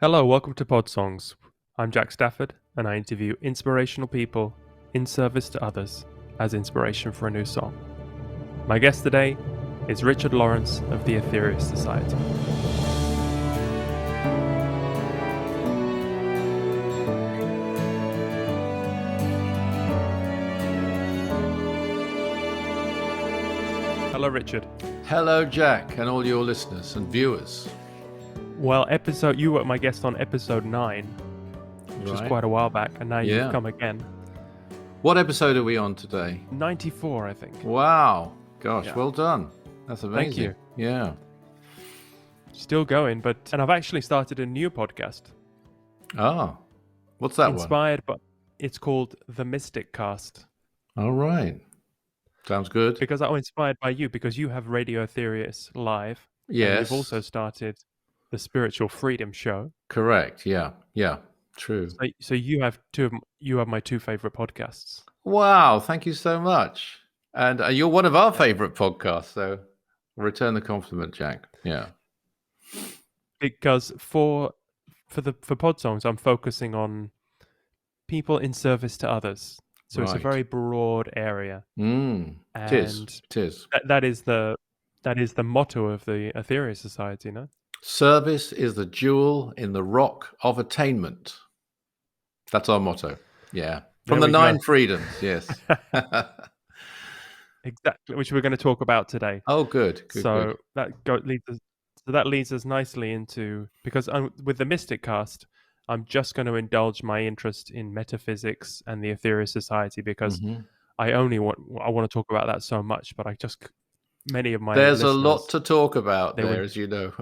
Hello, welcome to Pod Songs. I'm Jack Stafford, and I interview inspirational people in service to others as inspiration for a new song. My guest today is Richard Lawrence of the Aetherius Society. Hello, Richard. Hello, Jack, and all your listeners and viewers. Well, you were my guest on episode 9, which was quite a while back, and now you've come again. What episode are we on today? 94, I think. Wow. Gosh, well done. That's amazing. Thank you. Yeah. Still going, and I've actually started a new podcast. Ah, what's that Inspired, but it's called The Mystic Cast. All right. Sounds good. Because I'm inspired by you, because you have Radio Aetherius live. Yes. And you've also started the Spiritual Freedom Show. Correct. Yeah. True. So you have my two favorite podcasts. Wow. Thank you so much. And you're one of our favorite podcasts, so return the compliment, Jack. Yeah. Because for Pod Songs, I'm focusing on people in service to others. So It's a very broad area. It is. That is the motto of the Aetherius Society, no? Service is the jewel in the rock of attainment. That's our motto. Yeah. From the 9 freedoms, yes. Exactly, which we're going to talk about today. Oh, good. That leads us nicely into, because with the Mystic Cast, I'm just going to indulge my interest in metaphysics and the Aetherius Society, because I want to talk about that so much, but many of my There's a lot to talk about there, as you know.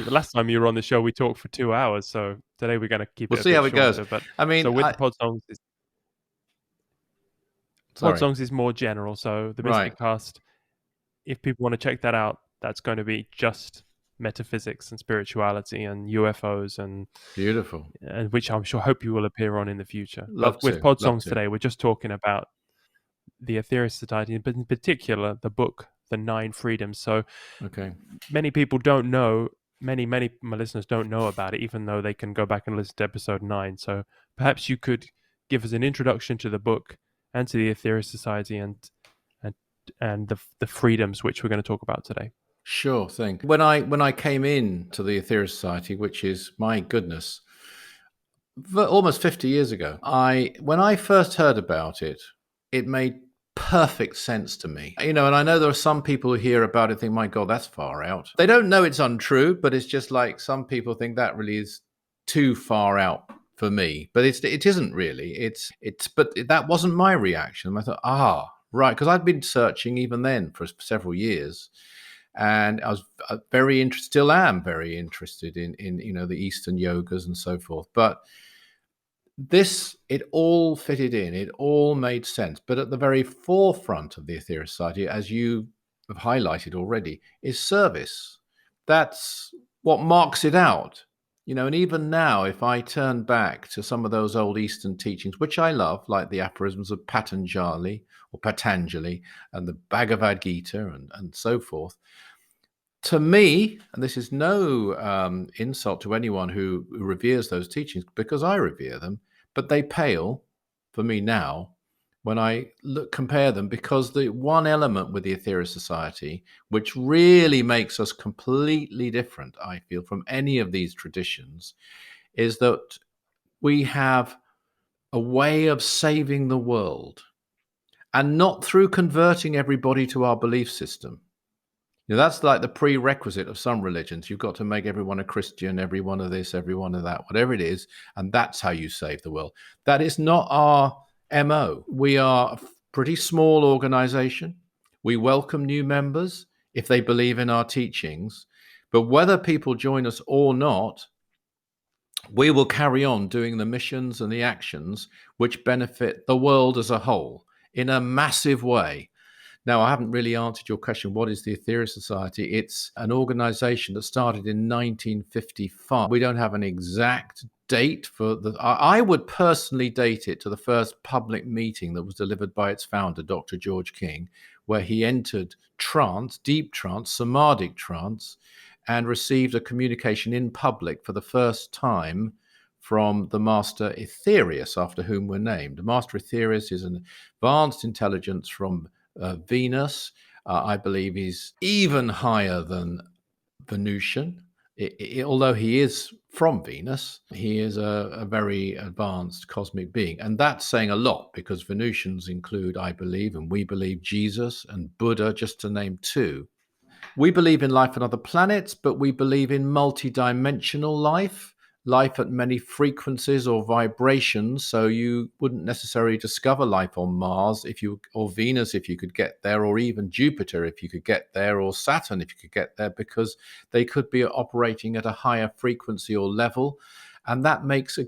Last time you were on the show, we talked for 2 hours, so today we're going to keep it. We'll see how it goes. But the Pod Songs is more general. So the Mystic Cast, if people want to check that out, that's going to be just metaphysics and spirituality and UFOs and beautiful, and which I'm sure hope you will appear on in the future. With Pod Songs today, we're just talking about the Aetherius Society, but in particular the book, The 9 Freedoms. So many people don't know, many of my listeners don't know about it, even though they can go back and listen to episode 9. So perhaps you could give us an introduction to the book and to the Aetherius Society and the freedoms which we're going to talk about today. Sure thing. When I came in to the Aetherius Society, which is, my goodness, almost 50 years ago, when I first heard about it, it made perfect sense to me. And I know there are some people who hear about it and think, my God, that's far out. They don't know it's untrue, but it's just like some people think that really is too far out for me. But it isn't really. But that wasn't my reaction. I thought, right, because I'd been searching even then for several years. And I was still am very interested in the Eastern yogas and so forth. But it all fitted in. It all made sense. But at the very forefront of the Aetherius Society, as you have highlighted already, is service. That's what marks it out. And even now, if I turn back to some of those old Eastern teachings, which I love, like the aphorisms of Patanjali and the Bhagavad Gita and so forth, to me, and this is no insult to anyone who reveres those teachings, because I revere them, but they pale for me now when I compare them, because the one element with the Aetherius Society, which really makes us completely different, I feel, from any of these traditions, is that we have a way of saving the world, and not through converting everybody to our belief system. That's like the prerequisite of some religions. You've got to make everyone a Christian, everyone of this, everyone of that, whatever it is, and that's how you save the world. That is not our MO. We are a pretty small organization. We welcome new members if they believe in our teachings, but whether people join us or not, we will carry on doing the missions and the actions which benefit the world as a whole in a massive way. Now, I haven't really answered your question. What is the Aetherius Society? It's an organization that started in 1955. We don't have an exact date for I would personally date it to the first public meeting that was delivered by its founder, Dr. George King, where he entered trance, deep trance, samadhic trance, and received a communication in public for the first time from the Master Aetherius, after whom we're named. Master Aetherius is an advanced intelligence from Venus. I believe he's even higher than Venusian. Although he is from Venus, he is a very advanced cosmic being. And that's saying a lot, because Venusians include, I believe, and we believe, Jesus and Buddha, just to name two. We believe in life on other planets, but we believe in multidimensional life at many frequencies or vibrations. So you wouldn't necessarily discover life on Mars or Venus if you could get there, or even Jupiter if you could get there, or Saturn if you could get there, because they could be operating at a higher frequency or level. And that makes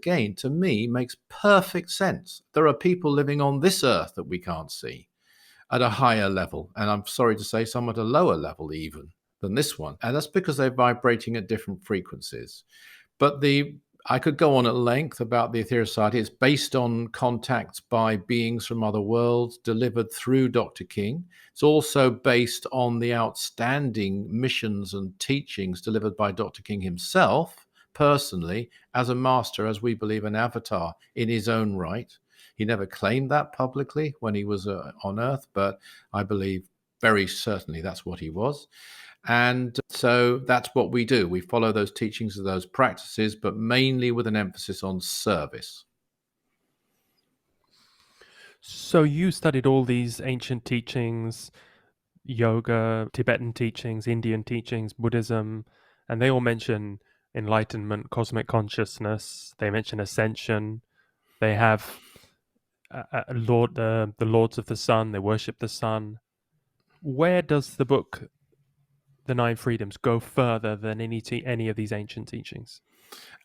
perfect sense. There are people living on this earth that we can't see at a higher level, and I'm sorry to say some at a lower level even than this one. And that's because they're vibrating at different frequencies. But I could go on at length about the Aetherius Society. It's based on contacts by beings from other worlds delivered through Dr. King. It's also based on the outstanding missions and teachings delivered by Dr. King himself, personally, as a master, as we believe, an avatar in his own right. He never claimed that publicly when he was on Earth, but I believe very certainly that's what he was. And so that's what we do. We follow those teachings and those practices, but mainly with an emphasis on service. So you studied all these ancient teachings, yoga, Tibetan teachings, Indian teachings, Buddhism, and they all mention enlightenment, cosmic consciousness. They mention ascension. They have the lords of the sun. They worship the sun. Where does the book The Nine Freedoms go further than any of these ancient teachings?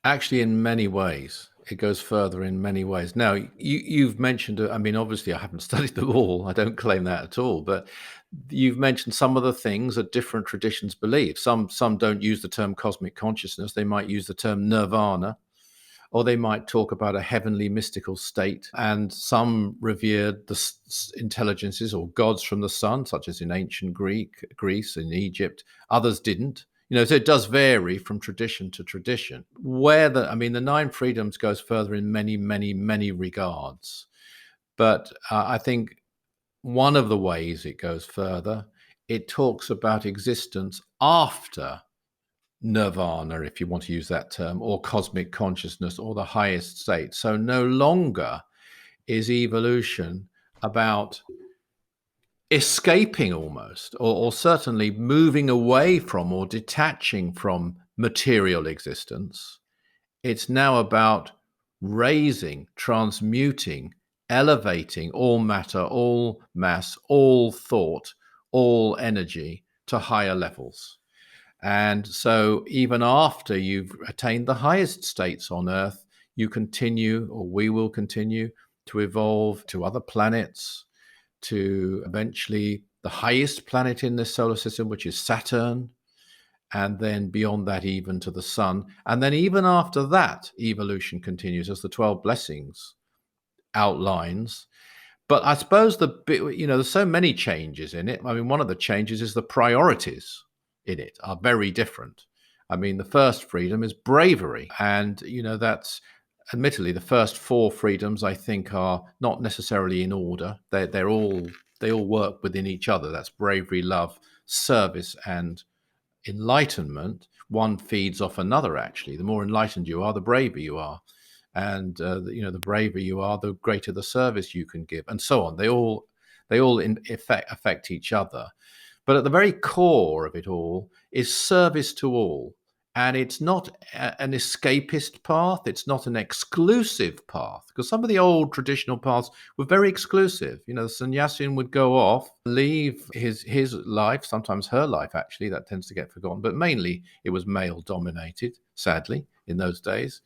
Actually, in many ways, it goes further in many ways. Now, you've mentioned, I mean, obviously I haven't studied them all. I don't claim that at all, but you've mentioned some of the things that different traditions believe. Some don't use the term cosmic consciousness. They might use the term nirvana, or they might talk about a heavenly mystical state. And some revered the intelligences or gods from the sun, such as in ancient Greece, in Egypt. Others didn't. So it does vary from tradition to tradition. The Nine Freedoms goes further in many, many, many regards. But I think one of the ways it goes further, it talks about existence after nirvana, if you want to use that term, or cosmic consciousness, or the highest state. So no longer is evolution about escaping almost, or certainly moving away from or detaching from material existence. It's now about raising, transmuting, elevating all matter, all mass, all thought, all energy to higher levels. And so even after you've attained the highest states on Earth, you continue, or we will continue, to evolve to other planets, to eventually the highest planet in this solar system, which is Saturn, and then beyond that even to the sun. And then even after that, evolution continues, as the 12 blessings outlines. But I suppose there's so many changes in it. I mean, one of the changes is the priorities in it are very different. I mean, the first freedom is bravery. And, that's admittedly the first four freedoms, I think, are not necessarily in order. They all work within each other. That's bravery, love, service, and enlightenment. One feeds off another, actually. The more enlightened you are, the braver you are. And, the braver you are, the greater the service you can give, and so on. They all in effect affect each other. But at the very core of it all is service to all. And it's not an escapist path. It's not an exclusive path, because some of the old traditional paths were very exclusive. The sannyasin would go off, leave his life, sometimes her life, actually. That tends to get forgotten. But mainly it was male dominated, sadly, in those days.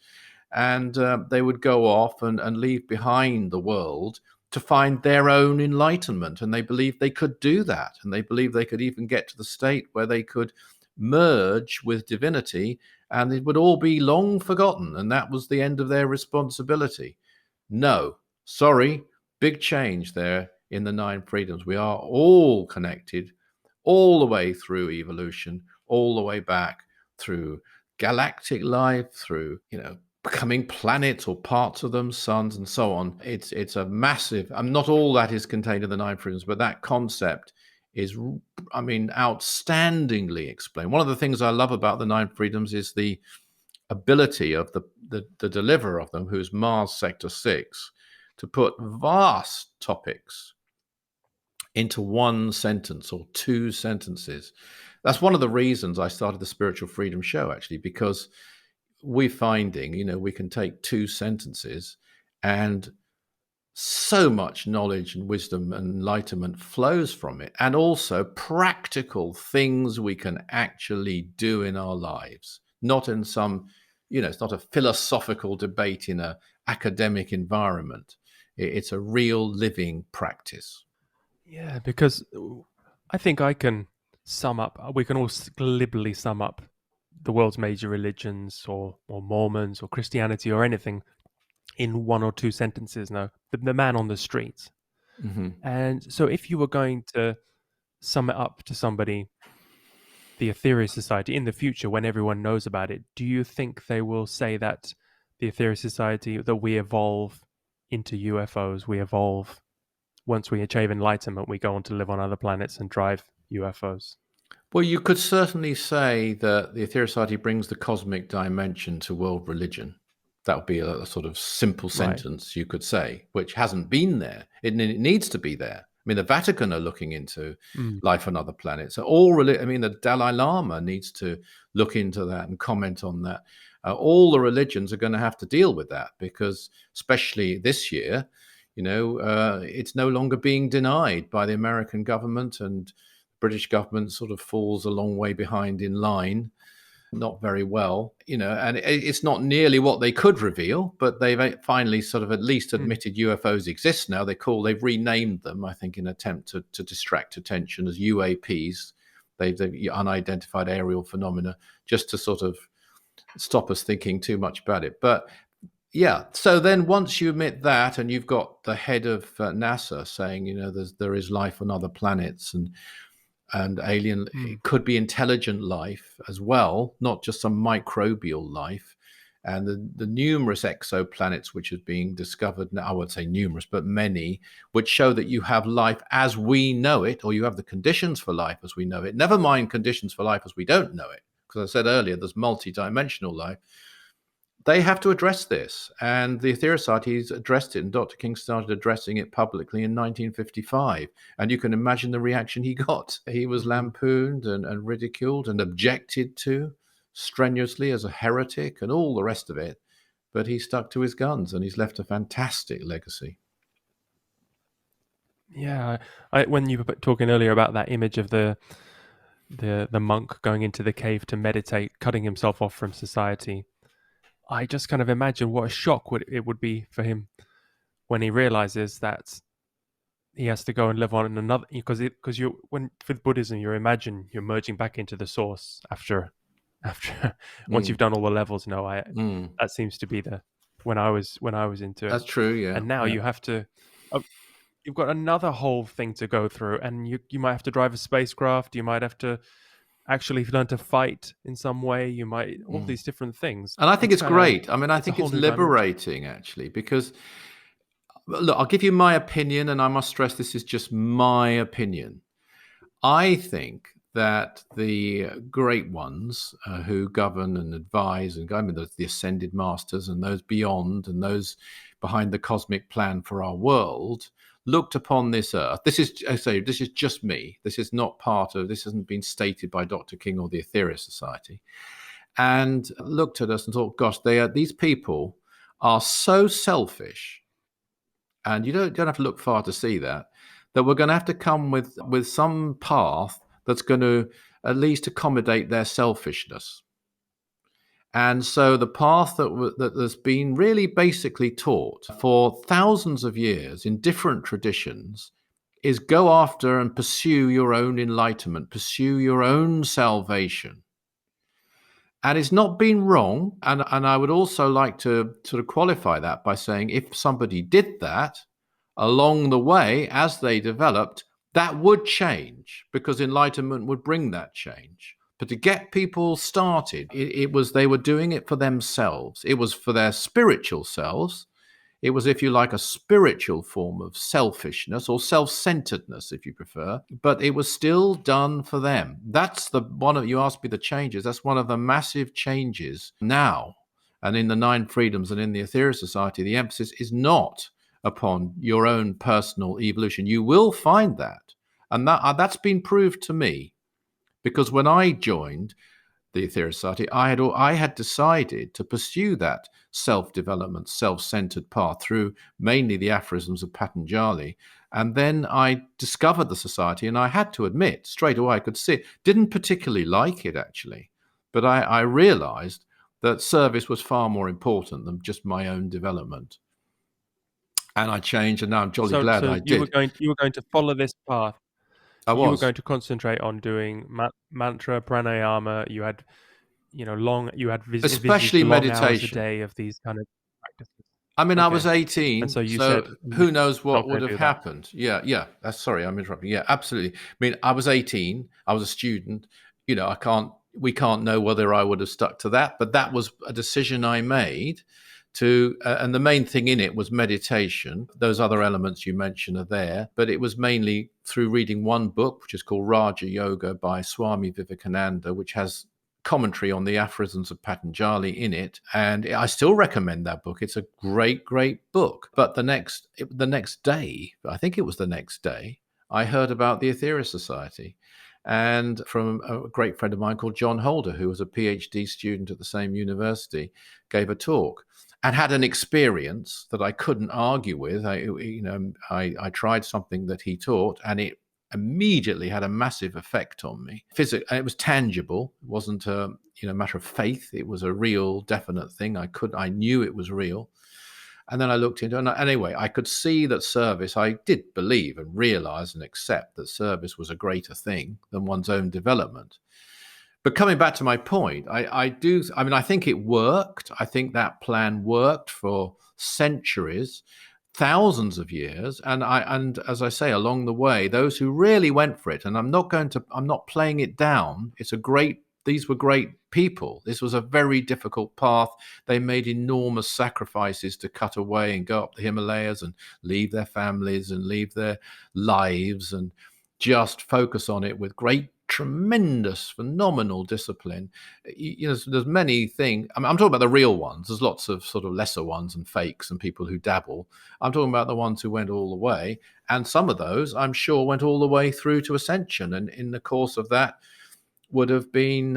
And they would go off and leave behind the world to find their own enlightenment. And they believed they could do that. And they believed they could even get to the state where they could merge with divinity, and it would all be long forgotten, and that was the end of their responsibility. No, sorry, big change there in the 9 freedoms. We are all connected all the way through evolution, all the way back through galactic life, through, becoming planets or parts of them, suns, and so on. It's a massive, not all that is contained in the 9 freedoms, but that concept is, outstandingly explained. One of the things I love about the 9 freedoms is the ability of the deliverer of them, who's Mars Sector 6, to put vast topics into one sentence or 2 sentences. That's one of the reasons I started the Spiritual Freedom Show, actually, because we're finding, we can take 2 sentences and so much knowledge and wisdom and enlightenment flows from it, and also practical things we can actually do in our lives, not in some, it's not a philosophical debate in an academic environment. It's a real living practice. Yeah, because I think we can all glibly sum up the world's major religions or Mormons or Christianity or anything in 1 or 2 sentences. No, the man on the street. Mm-hmm. And so if you were going to sum it up to somebody, the Aetherius Society in the future, when everyone knows about it, do you think they will say that the Aetherius Society, that we evolve into UFOs, we evolve once we achieve enlightenment, we go on to live on other planets and drive UFOs? Well, you could certainly say that the Aetherius Society brings the cosmic dimension to world religion. That would be a sort of simple sentence, right, you could say, which hasn't been there. It needs to be there. I mean, the Vatican are looking into life on other planets. So the Dalai Lama needs to look into that and comment on that. All the religions are going to have to deal with that, because especially this year, it's no longer being denied by the American government, and British government sort of falls a long way behind in line. Not very well, and it's not nearly what they could reveal, but they've finally sort of at least admitted UFOs exist now. They've renamed them, I think, in an attempt to distract attention as UAPs. They've unidentified aerial phenomena, just to sort of stop us thinking too much about it. But yeah, so then once you admit that, and you've got the head of NASA saying, there is life on other planets, and alien, it could be intelligent life as well, not just some microbial life. And the numerous exoplanets which are being discovered now, I won't say numerous, but many, which show that you have life as we know it, or you have the conditions for life as we know it. Never mind conditions for life as we don't know it, because I said earlier, there's multi-dimensional life. They have to address this, and the Aetherius Society has addressed it, and Dr. King started addressing it publicly in 1955, and you can imagine the reaction he got. He was lampooned and ridiculed and objected to strenuously as a heretic and all the rest of it, but he stuck to his guns, and he's left a fantastic legacy. Yeah, when you were talking earlier about that image of the monk going into the cave to meditate, cutting himself off from society, I just kind of imagine what a shock it would be for him when he realizes that he has to go and live on another, because with Buddhism, you're merging back into the source after once you've done all the levels. That seems to be when I was into it. That's true, yeah. And now you have to, you've got another whole thing to go through, and you might have to drive a spacecraft. You might have to actually learn to fight in some way. You might, all these different things. And I think it's great. I think it's liberating, actually, because, look, I'll give you my opinion, and I must stress this is just my opinion. I think that the great ones who govern and advise, and the ascended masters and those beyond and those behind the cosmic plan for our world, looked upon this earth. This is just me. This hasn't been stated by Dr. King or the Aetherius Society. And looked at us and thought, gosh, these people are so selfish. And you don't have to look far to see that we're going to have to come with some path that's going to at least accommodate their selfishness. And so the path that has been really basically taught for thousands of years in different traditions is go after and pursue your own enlightenment, pursue your own salvation. And it's not been wrong. And I would also like to sort of qualify that by saying if somebody did that along the way as they developed, that would change because enlightenment would bring that change. But to get people started, it was they were doing it for themselves. It was for their spiritual selves. It was, if you like, a spiritual form of selfishness or self-centeredness, if you prefer, but it was still done for them. That's the one of, you asked me the changes, that's one of the massive changes now. And in the Nine Freedoms and in the Aetherius Society, the emphasis is not upon your own personal evolution. You will find that. And that's been proved to me because when I joined the Aetherius Society, I had decided to pursue that self-development, self-centered path through mainly the aphorisms of Patanjali. And then I discovered the society, and I had to admit straight away I could see it. Didn't particularly like it, actually, but I realized that service was far more important than just my own development. And I changed, and now I'm jolly glad I did. You were going to follow this path. You were going to concentrate on doing mantra, pranayama. You had, especially long meditation hours a day of these kind of practices. I mean, I was 18, and so you said, who knows what would have happened? Yeah. Sorry, I'm interrupting. Yeah, absolutely. I mean, I was 18. I was a student. We can't know whether I would have stuck to that, but that was a decision I made to, and the main thing in it was meditation. Those other elements you mentioned are there, but it was mainly through reading one book, which is called Raja Yoga by Swami Vivekananda, which has commentary on the aphorisms of Patanjali in it, and I still recommend that book. It's a great book. But the next day, I think it was the next day, I heard about the Aetherius Society, and from a great friend of mine called John Holder, who was a PhD student at the same university, gave a talk and had an experience that I couldn't argue with. I tried something that he taught, and it immediately had a massive effect on me. It was tangible. It wasn't a matter of faith. It was a real, definite thing. I knew it was real. And then I looked into it. And anyway, I could see that service, I did believe and realize and accept that service was a greater thing than one's own development. But coming back to my point, I think it worked. I think that plan worked for centuries, thousands of years, and as I say, along the way, those who really went for it, and I'm not playing it down. These were great people. This was a very difficult path. They made enormous sacrifices to cut away and go up the Himalayas and leave their families and leave their lives and just focus on it with tremendous, phenomenal discipline. There's many things. I'm talking about the real ones. There's lots of sort of lesser ones and fakes and people who dabble. I'm talking about the ones who went all the way. And some of those, I'm sure, went all the way through to ascension. And in the course of that, would have been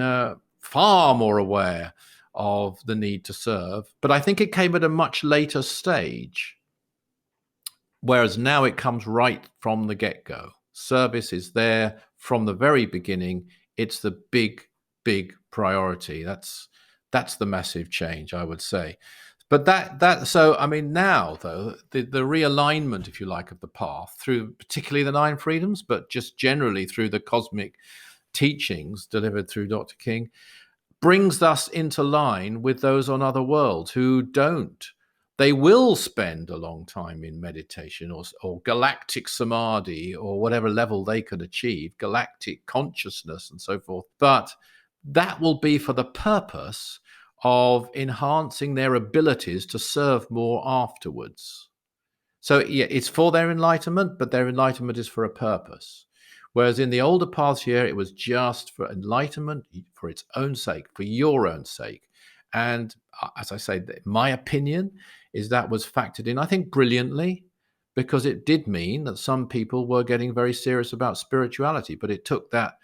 far more aware of the need to serve. But I think it came at a much later stage, whereas now it comes right from the get-go. Service is there from the very beginning. It's the big priority. That's the massive change, I would say. But so I mean, now though, the realignment, if you like, of the path through particularly the Nine Freedoms, but just generally through the cosmic teachings delivered through Dr. King, brings us into line with those on other worlds who don't. They will spend a long time in meditation or galactic samadhi or whatever level they could achieve, galactic consciousness and so forth. But that will be for the purpose of enhancing their abilities to serve more afterwards. So yeah, it's for their enlightenment, but their enlightenment is for a purpose. Whereas in the older paths here, it was just for enlightenment, for its own sake, for your own sake. And as I say, my opinion is that was factored in, I think, brilliantly, because it did mean that some people were getting very serious about spirituality, but it took that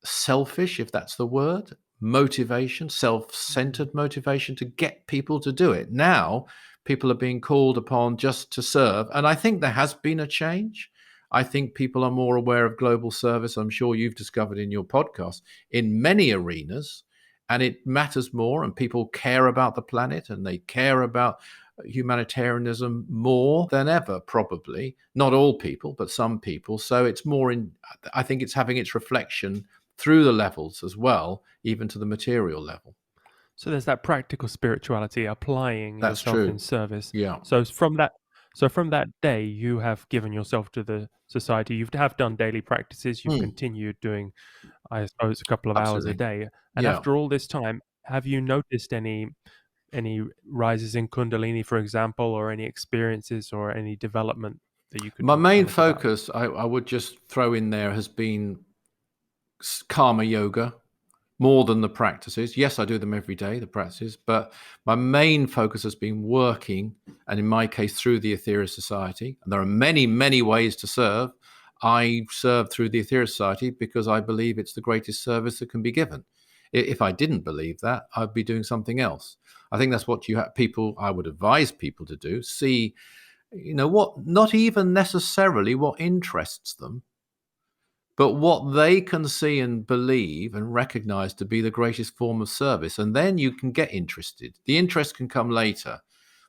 selfish, if that's the word, motivation, self-centered motivation to get people to do it. Now, people are being called upon just to serve. And I think there has been a change. I think people are more aware of global service. I'm sure you've discovered in your podcast in many arenas, and it matters more, and people care about the planet and they care about humanitarianism more than ever, probably. Not all people, but some people. So it's more I think it's having its reflection through the levels as well, even to the material level. So there's that practical spirituality, applying yourself in service. Yeah. So from that day, you have given yourself to the society. You have done daily practices. You've continued doing, I suppose, a couple of hours a day. And after all this time, have you noticed any rises in Kundalini, for example, or any experiences or any development that you could My main tell us about? focus, I would just throw in there, has been karma yoga, more than the practices. Yes, I do them every day, the practices, but my main focus has been working, and in my case, through the Aetherius Society. And there are many, many ways to serve. I serve through the Aetherius Society because I believe it's the greatest service that can be given. If I didn't believe that, I'd be doing something else. I think that's what I would advise people to do. See, what, not even necessarily what interests them, but what they can see and believe and recognize to be the greatest form of service. And then you can get interested. The interest can come later,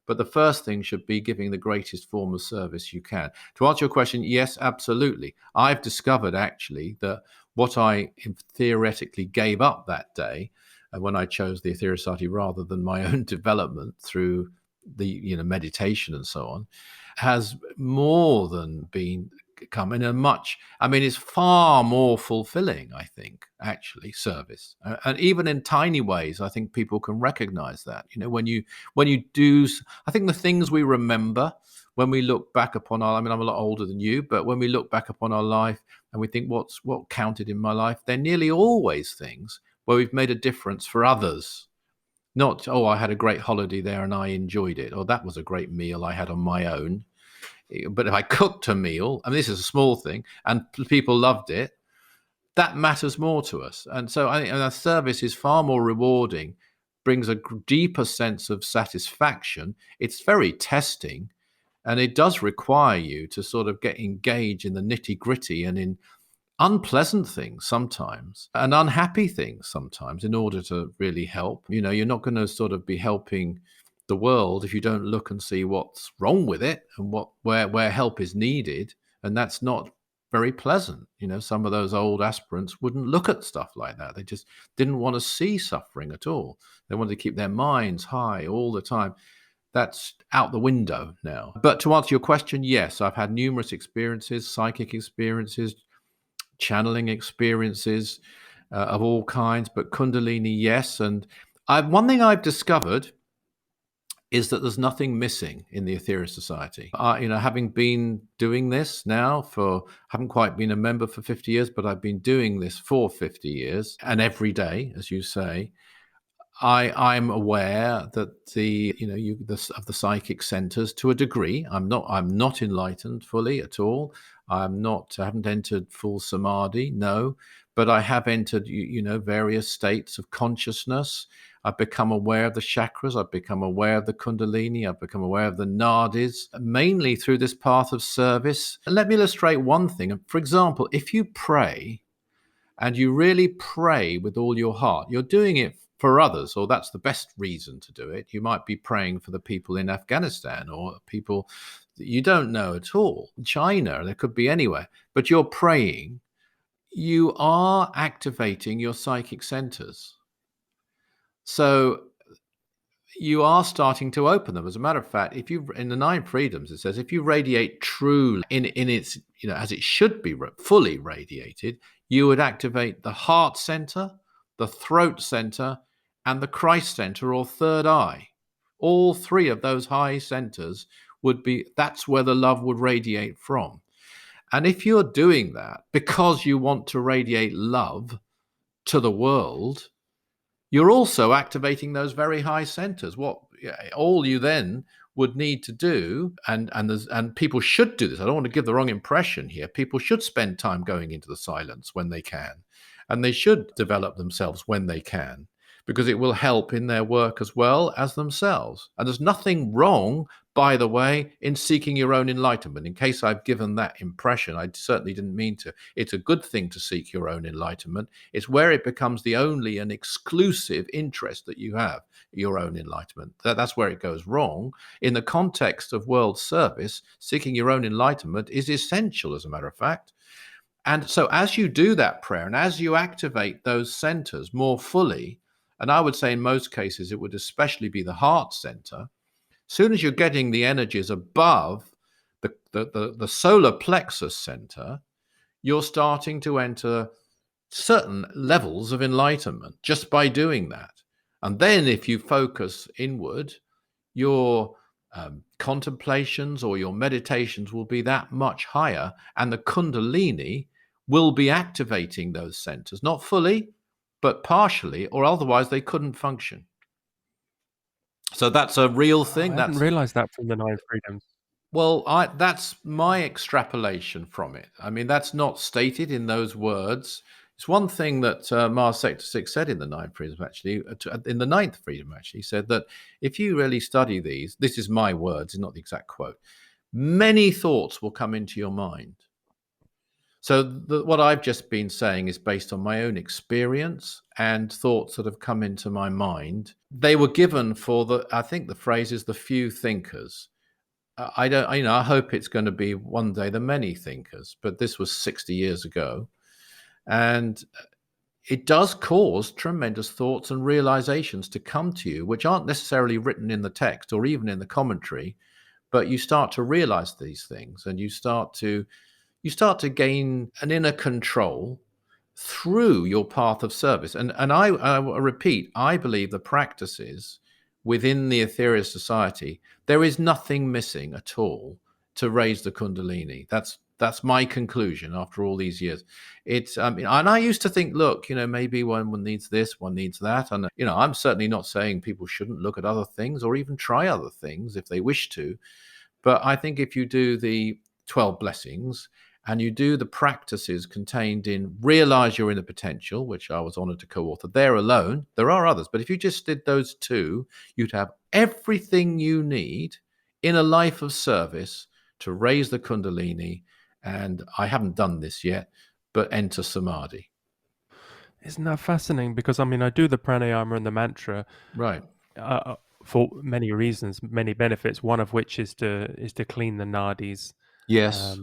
but the first thing should be giving the greatest form of service you can. To answer your question, yes, absolutely. I've discovered actually that what I theoretically gave up that day when I chose the Aetherius Society rather than my own development through the meditation and so on, has more than become in a much, it's far more fulfilling, I think, actually, service. And even in tiny ways, I think people can recognize that. When you do, I think the things we remember when we look back upon I'm a lot older than you, but when we look back upon our life and we think what counted in my life, they're nearly always things where we've made a difference for others. Not, I had a great holiday there and I enjoyed it, or that was a great meal I had on my own. But if I cooked a meal, this is a small thing, and people loved it, that matters more to us. And so I think our service is far more rewarding, brings a deeper sense of satisfaction. It's very testing, and it does require you to sort of get engaged in the nitty-gritty and in unpleasant things sometimes and unhappy things sometimes in order to really help. You're not going to sort of be helping the world if you don't look and see what's wrong with it and where help is needed. And that's not very pleasant. Some of those old aspirants wouldn't look at stuff like that. They just didn't want to see suffering at all. They wanted to keep their minds high all the time. That's out the window now. But to answer your question, yes, I've had numerous experiences, psychic experiences, channeling experiences of all kinds, but Kundalini, yes. And one thing I've discovered is that there's nothing missing in the Aetherius Society. Having been doing this now haven't quite been a member for 50 years, but I've been doing this for 50 years, and every day, as you say, I'm aware that of the psychic centers to a degree. I'm not enlightened fully at all. I haven't entered full samadhi, no, but I have entered various states of consciousness. I've become aware of the chakras. I've become aware of the kundalini. I've become aware of the nadis, mainly through this path of service. And let me illustrate one thing. For example, if you pray and you really pray with all your heart, you're doing it for others, or that's the best reason to do it. You might be praying for the people in Afghanistan or people that you don't know at all, China, there could be anywhere, but you're praying, you are activating your psychic centers. So you are starting to open them. As a matter of fact, if you, in the 9 freedoms, it says if you radiate true in its, as it should be fully radiated, you would activate the heart center, the throat center, and the Christ center or third eye. All 3 of those high centers that's where the love would radiate from. And if you're doing that because you want to radiate love to the world, you're also activating those very high centers. All you then would need to do, and people should do this. I don't want to give the wrong impression here. People should spend time going into the silence when they can, and they should develop themselves when they can, because it will help in their work as well as themselves. And there's nothing wrong, by the way, in seeking your own enlightenment. In case I've given that impression, I certainly didn't mean to. It's a good thing to seek your own enlightenment. It's where it becomes the only and exclusive interest that you have, your own enlightenment. That's where it goes wrong. In the context of world service, seeking your own enlightenment is essential, as a matter of fact. And so as you do that prayer and as you activate those centers more fully, and I would say in most cases it would especially be the heart center, as soon as you're getting the energies above the solar plexus center, you're starting to enter certain levels of enlightenment just by doing that. And then if you focus inward, your contemplations or your meditations will be that much higher, and the Kundalini will be activating those centers, not fully, but partially, or otherwise they couldn't function. So that's a real thing. I hadn't realized that from the 9 freedoms. Well, that's my extrapolation from it. I mean, that's not stated in those words. It's one thing that Mars Sector 6 said in the 9th freedom, actually, in the 9th freedom, actually, said that if you really study these, this is my words, it's not the exact quote, many thoughts will come into your mind. So what I've just been saying is based on my own experience and thoughts that have come into my mind. They were given for I think the phrase is the few thinkers. I hope it's going to be one day the many thinkers, but this was 60 years ago. And it does cause tremendous thoughts and realizations to come to you, which aren't necessarily written in the text or even in the commentary, but you start to realize these things, and you start to gain an inner control through your path of service. And I repeat, I believe the practices within the Aetherius Society, there is nothing missing at all to raise the Kundalini. That's my conclusion after all these years. It's and I used to think, look, maybe one needs this, one needs that, and I'm certainly not saying people shouldn't look at other things or even try other things if they wish to, but I think if you do the 12 blessings and you do the practices contained in Realize Your Inner Potential, which I was honored to co-author, there alone, there are others, but if you just did those two, you'd have everything you need in a life of service to raise the Kundalini. And I haven't done this yet, but enter Samadhi. Isn't that fascinating? Because I do the pranayama and the mantra, right, for many reasons, many benefits. One of which is to clean the nadis. Yes.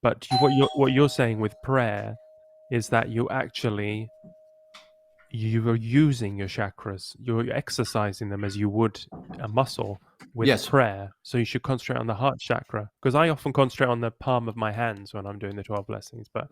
But what you're saying with prayer is that you are using your chakras. You're exercising them as you would a muscle with prayer. So you should concentrate on the heart chakra. Because I often concentrate on the palm of my hands when I'm doing the 12 blessings. But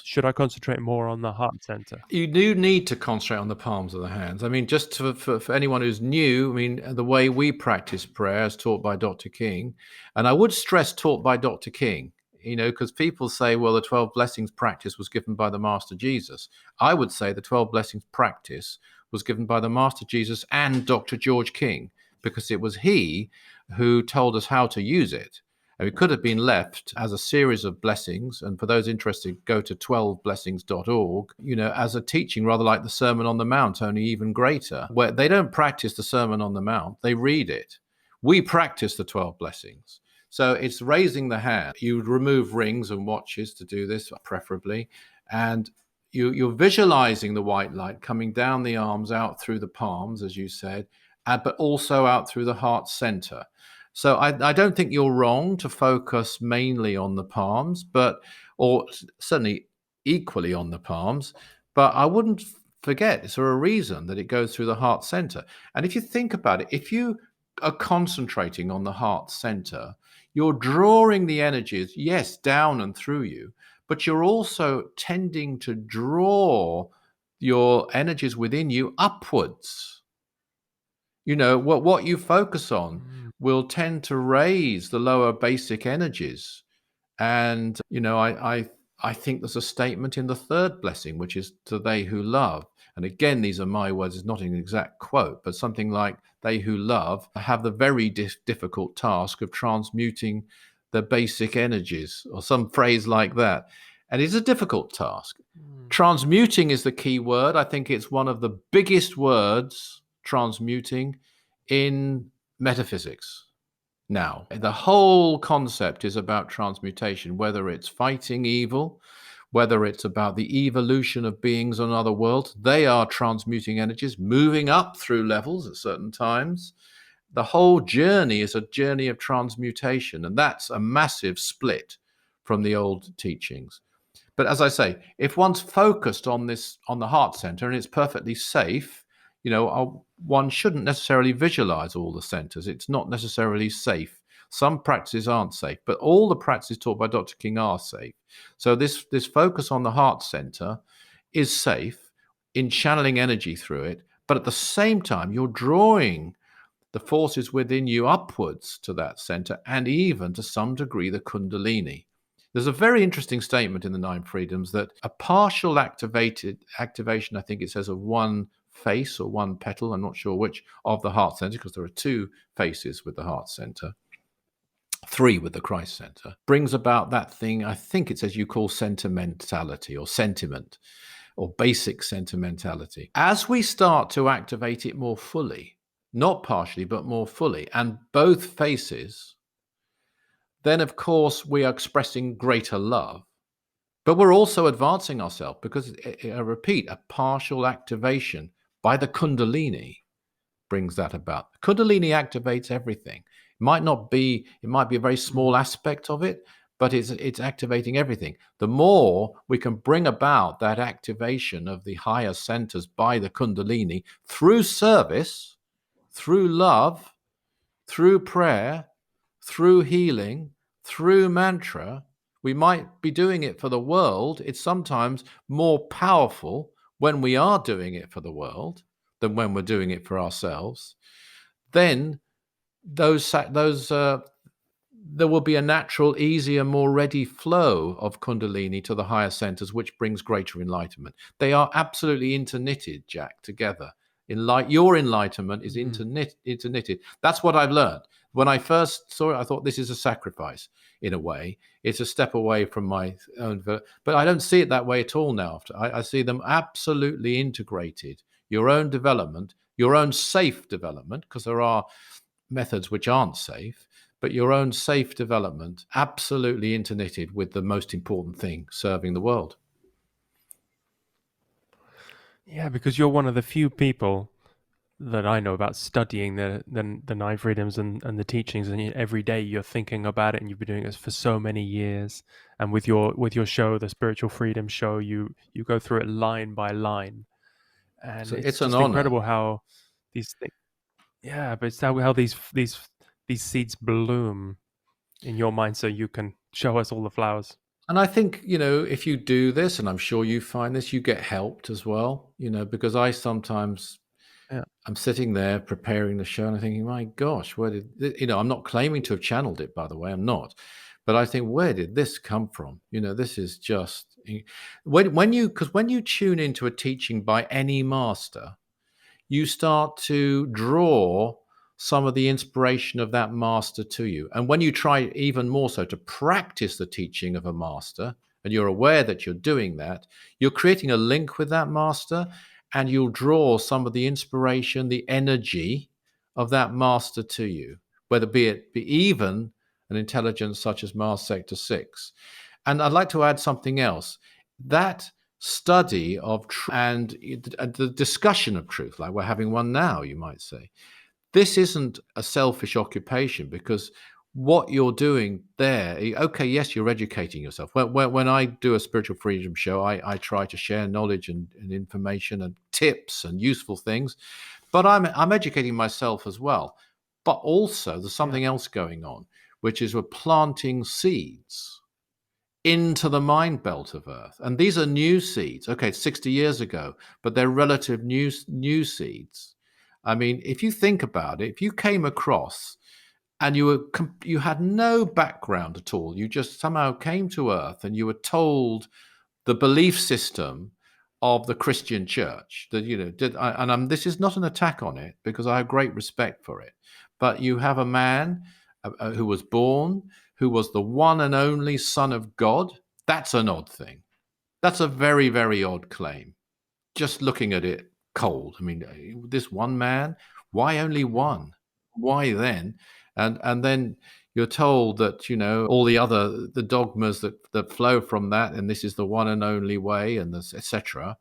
should I concentrate more on the heart center? You do need to concentrate on the palms of the hands. I mean, just for anyone who's new, the way we practice prayer as taught by Dr. King, and I would stress taught by Dr. King, because people say, well, the 12 blessings practice was given by the Master Jesus. I would say the 12 blessings practice was given by the Master Jesus and Dr. George King, because it was he who told us how to use it. And it could have been left as a series of blessings. And for those interested, go to 12blessings.org, as a teaching, rather like the Sermon on the Mount, only even greater, where they don't practice the Sermon on the Mount, they read it. We practice the 12 blessings. So it's raising the hand. You would remove rings and watches to do this, preferably. And you're visualizing the white light coming down the arms, out through the palms, as you said, but also out through the heart center. So I don't think you're wrong to focus mainly on the palms, or certainly equally on the palms. But I wouldn't forget, is there a reason that it goes through the heart center? And if you think about it, if you are concentrating on the heart center, you're drawing the energies, yes, down and through you, but you're also tending to draw your energies within you upwards. What you focus on will tend to raise the lower basic energies. And, I think there's a statement in the 3rd blessing, which is to they who love. And again, these are my words, it's not an exact quote, but something like they who love have the very difficult task of transmuting the basic energies, or some phrase like that. And it's a difficult task. Transmuting is the key word. I think it's one of the biggest words, transmuting, in metaphysics. Now, the whole concept is about transmutation, whether it's fighting evil, whether it's about the evolution of beings on other worlds. They are transmuting energies, moving up through levels at certain times. The whole journey is a journey of transmutation, and that's a massive split from the old teachings. But as I say, if one's focused on the heart center, and it's perfectly safe, one shouldn't necessarily visualize all the centers. It's not necessarily safe. Some practices aren't safe, but all the practices taught by Dr. King are safe. So this focus on the heart center is safe in channeling energy through it, but at the same time, you're drawing the forces within you upwards to that center, and even to some degree the Kundalini. There's a very interesting statement in the Nine Freedoms that a partial activation, I think it says, of one face or one petal, I'm not sure which, of the heart center, because there are two faces with the heart center, three with the Christ center, brings about that thing, I think it says, you call sentimentality or sentiment or basic sentimentality. As we start to activate it more fully, not partially, but more fully, and both faces, then of course we are expressing greater love. But we're also advancing ourselves because, I repeat, a partial activation by the Kundalini brings that about. Kundalini activates everything. It might be a very small aspect of it, but it's activating everything. The more we can bring about that activation of the higher centers by the Kundalini through service, through love, through prayer, through healing, through mantra, we might be doing it for the world. It's sometimes more powerful when we are doing it for the world than when we're doing it for ourselves. Then there will be a natural, easier, more ready flow of Kundalini to the higher centers, which brings greater enlightenment. They are absolutely interknitted, Jack, together. Your enlightenment is interknitted. That's what I've learned. When I first saw it, I thought this is a sacrifice in a way. It's a step away from my own, but I don't see it that way at all now. I see them absolutely integrated. Your own development, your own safe development, because there are methods which aren't safe, but your own safe development absolutely interknitted with the most important thing, serving the world. Yeah, because you're one of the few people that I know about studying the Nine Freedoms and the teachings, and every day you're thinking about it, and you've been doing this for so many years. And with your show, the Spiritual Freedom Show, you go through it line by line, and So it's an just honor. Incredible how these things. Yeah, but it's how these seeds bloom in your mind, so you can show us all the flowers. And I think, if you do this, and I'm sure you find this, you get helped as well, because I sometimes, I'm sitting there preparing the show and I'm thinking, my gosh, where did, I'm not claiming to have channeled it, by the way, I'm not. But I think, where did this come from? This is just, when you tune into a teaching by any master, you start to draw some of the inspiration of that master to you. And when you try even more so to practice the teaching of a master, and you're aware that you're doing that, you're creating a link with that master, and you'll draw some of the inspiration, the energy of that master to you, whether it be even an intelligence such as Mars Sector 6. And I'd like to add something else. That study of truth and the discussion of truth, like we're having one now, you might say, this isn't a selfish occupation, because what you're doing there, okay, yes, you're educating yourself. When I do a Spiritual Freedom Show, I try to share knowledge and information and tips and useful things, but I'm educating myself as well. But also there's something else going on, which is we're planting seeds into the mind belt of Earth. And these are new seeds. Okay, it's 60 years ago, but they're relative new seeds. I mean, if you think about it, if you came across and you had no background at all, you just somehow came to Earth and you were told the belief system of the Christian church, that, this is not an attack on it, because I have great respect for it, but you have a man who was born, who was the one and only Son of God. That's an odd thing. That's a very, very odd claim. Just looking at it cold. I mean, this one man, why only one? Why then? And then you're told that, all the dogmas that flow from that, and this is the one and only way, and this, etc.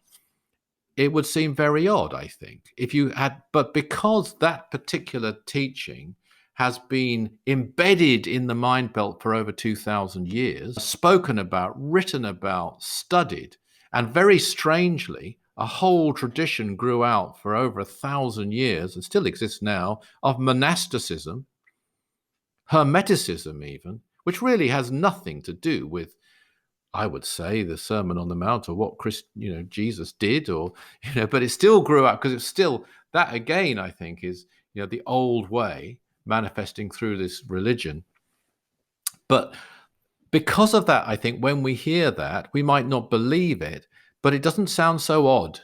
It would seem very odd, I think, if you had, but because that particular teaching has been embedded in the mind belt for over 2,000 years, spoken about, written about, studied. And very strangely, a whole tradition grew out for over 1,000 years, and still exists now, of monasticism, Hermeticism even, which really has nothing to do with, I would say, the Sermon on the Mount or what Jesus did, or but it still grew out because it's still that again. I think is the old way manifesting through this religion. But because of that, I think when we hear that, we might not believe it, but it doesn't sound so odd.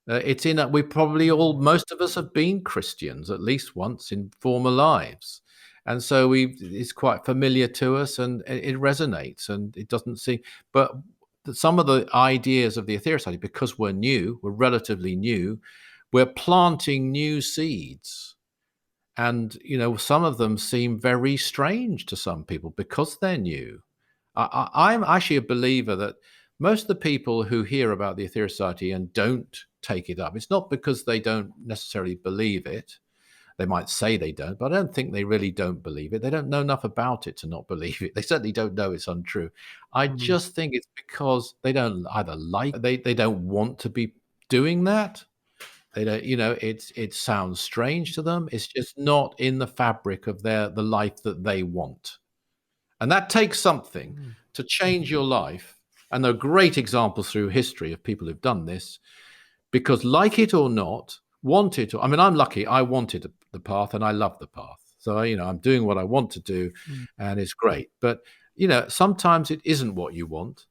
It's in we probably most of us have been Christians at least once in former lives. And so it's quite familiar to us, and it resonates, and it doesn't seem. But some of the ideas of the Aetherius Society, because we're relatively new, we're planting new seeds. And, some of them seem very strange to some people because they're new. I'm actually a believer that most of the people who hear about the Aetherius Society and don't take it up, it's not because they don't necessarily believe it. They might say they don't, but I don't think they really don't believe it. They don't know enough about it to not believe it. They certainly don't know it's untrue. I just think it's because they don't either they don't want to be doing that. They don't, it sounds strange to them. It's just not in the fabric of the life that they want. And that takes something to change your life. And there are great examples through history of people who've done this, because like it or not, want it, I mean, I'm lucky. I wanted the path and I love the path. So, I'm doing what I want to do and it's great. But, sometimes it isn't what you want,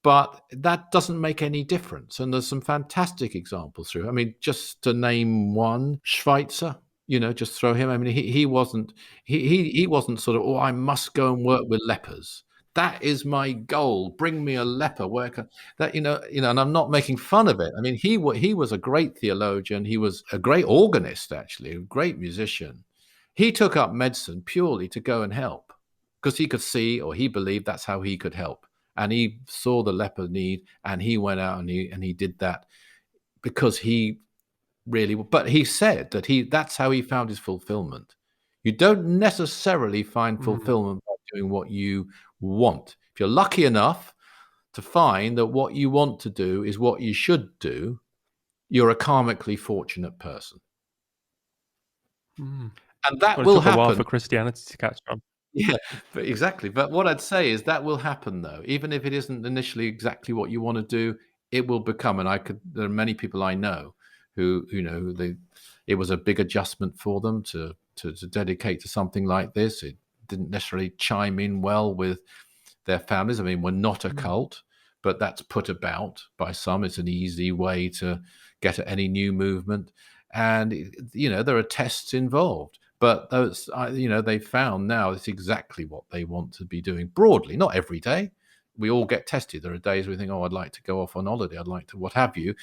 but that doesn't make any difference. And there's some fantastic examples through. I mean, just to name one, Schweitzer, just throw him. I mean, he wasn't sort of, oh, I must go and work with lepers. That is my goal. Bring me a leper. And I'm not making fun of it. I mean, he was a great theologian. He was a great organist, actually, a great musician. He took up medicine purely to go and help because he could see, or he believed that's how he could help. And he saw the leper need, and he went out and he did that because he really. But he said that that's how he found his fulfillment. You don't necessarily find fulfillment by doing what you want. If you're lucky enough to find that what you want to do is what you should do, you're a karmically fortunate person. And that will happen. A while for Christianity to catch on. Yeah, but exactly. But what I'd say is that will happen, though. Even if it isn't initially exactly what you want to do, it will become. And there are many people I know who it was a big adjustment for them to dedicate to something like this. It didn't necessarily chime in well with their families. I mean, we're not a cult, but that's put about by some. It's an easy way to get at any new movement. And, there are tests involved. But those, they found now it's exactly what they want to be doing broadly, not every day. We all get tested. There are days we think, oh, I'd like to go off on holiday. I'd like to what have you.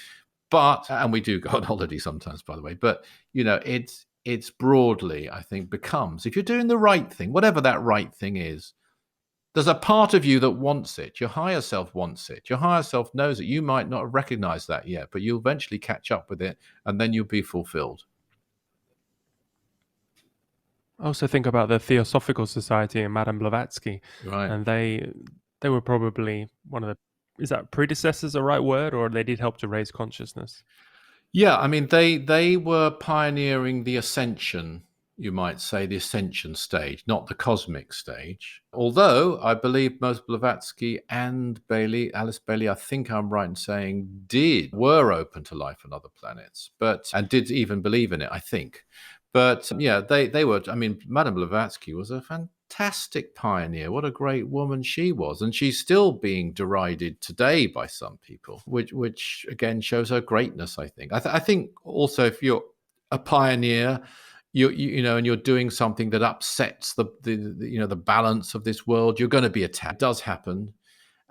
And we do go on holiday sometimes, by the way. But, it's broadly, I think, becomes, if you're doing the right thing, whatever that right thing is, there's a part of you that wants it. Your higher self wants it. Your higher self knows it. You might not have recognized that yet, but you'll eventually catch up with it, and then you'll be fulfilled. I also think about the Theosophical Society and Madame Blavatsky, right? And they were probably one of the, is that predecessors a right word, or they did help to raise consciousness? Yeah, I mean they were pioneering the ascension, you might say, the ascension stage, not the cosmic stage. Although I believe most Blavatsky and Alice Bailey, I think I'm right in saying, were open to life on other planets, and did even believe in it, I think. But yeah, they were. I mean, Madame Blavatsky was a fantastic pioneer. What a great woman she was, and she's still being derided today by some people, which again shows her greatness. I think. I think also if you're a pioneer, and you're doing something that upsets the balance of this world, you're going to be attacked. It does happen,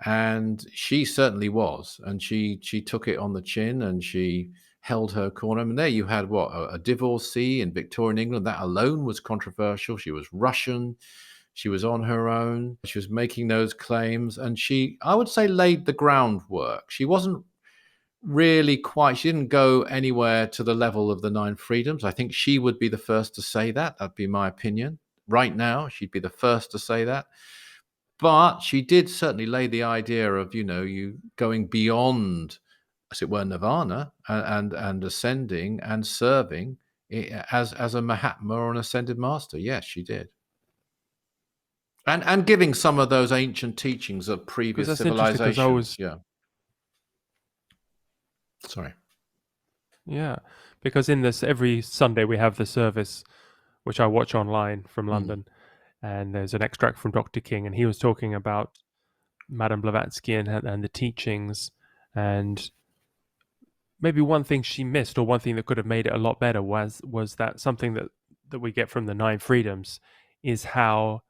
and she certainly was, and she took it on the chin, and she held her corner. I mean, there you had a divorcee in Victorian England. That alone was controversial. She was Russian. She was on her own. She was making those claims, and I would say, laid the groundwork. She wasn't really quite, she didn't go anywhere to the level of the 9 freedoms. I think she would be the first to say that. That'd be my opinion. Right now, she'd be the first to say that. But she did certainly lay the idea of, you going beyond, as it were, nirvana and ascending and serving as a Mahatma or an ascended master. Yes, she did. And giving some of those ancient teachings of previous civilizations. Yeah. Sorry. Yeah, because in this, every Sunday we have the service, which I watch online from London, and there's an extract from Dr. King, and he was talking about Madame Blavatsky and the teachings, and maybe one thing she missed, or one thing that could have made it a lot better, was that something that we get from the 9 freedoms is how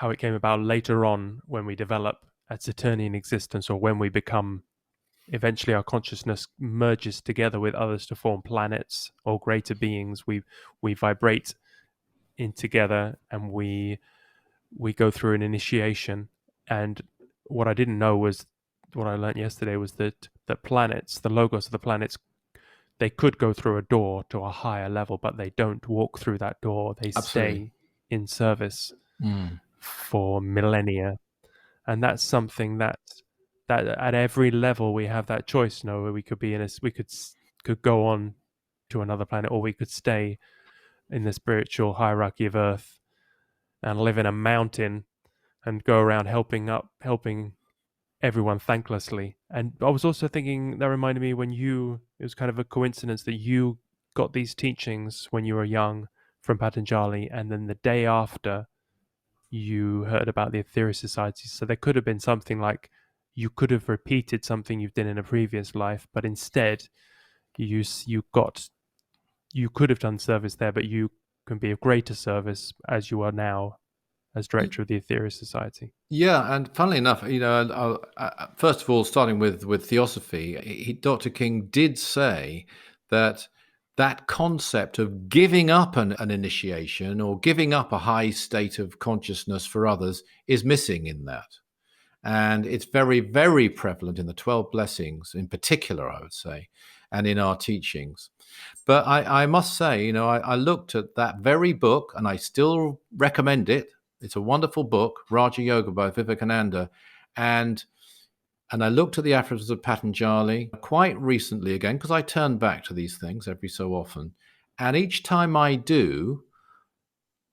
it came about later on when we develop a Saturnian existence, or when we become, eventually our consciousness merges together with others to form planets or greater beings. We vibrate in together, and we go through an initiation. And what I didn't know was, what I learned yesterday was that planets, the logos of the planets, they could go through a door to a higher level, but they don't walk through that door. They stay in service for millennia. And that's something that at every level we have that choice, where we could be we could go on to another planet, or we could stay in the spiritual hierarchy of Earth and live in a mountain and go around helping everyone thanklessly. And I was also thinking, that reminded me, it was kind of a coincidence that you got these teachings when you were young from Patanjali, and then the day after you heard about the Aetherius Society. So there could have been something like, you could have repeated something you've done in a previous life, but instead you could have done service there, but you can be of greater service as you are now as director of the Aetherius Society. Yeah, and funnily enough, first of all, starting with theosophy, Dr. King did say that concept of giving up an initiation or giving up a high state of consciousness for others is missing in that. And it's very, very prevalent in the 12 blessings in particular, I would say, and in our teachings. But I must say, I looked at that very book, and I still recommend it. It's a wonderful book, Raja Yoga by Vivekananda. And I looked at the Aphorisms of Patanjali quite recently again, because I turn back to these things every so often. And each time I do,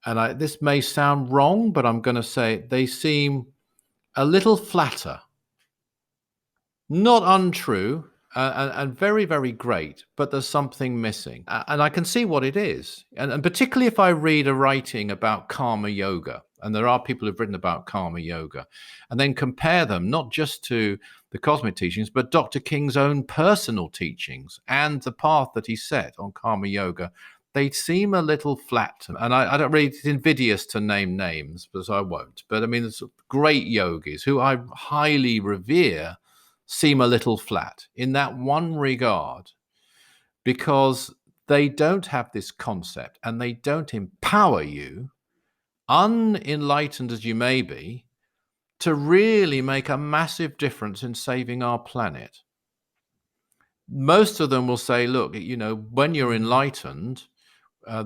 and this may sound wrong, but I'm going to say it, they seem a little flatter. Not untrue, and very, very great, but there's something missing. And I can see what it is. And particularly if I read a writing about karma yoga, and there are people who've written about karma yoga, and then compare them not just to the cosmic teachings, but Dr. King's own personal teachings and the path that he set on karma yoga, they seem a little flat. And I don't really, it's invidious to name names, because I won't. But I mean, there's great yogis who I highly revere seem a little flat in that one regard, because they don't have this concept and they don't empower you, unenlightened as you may be, to really make a massive difference in saving our planet. Most of them will say, look, when you're enlightened,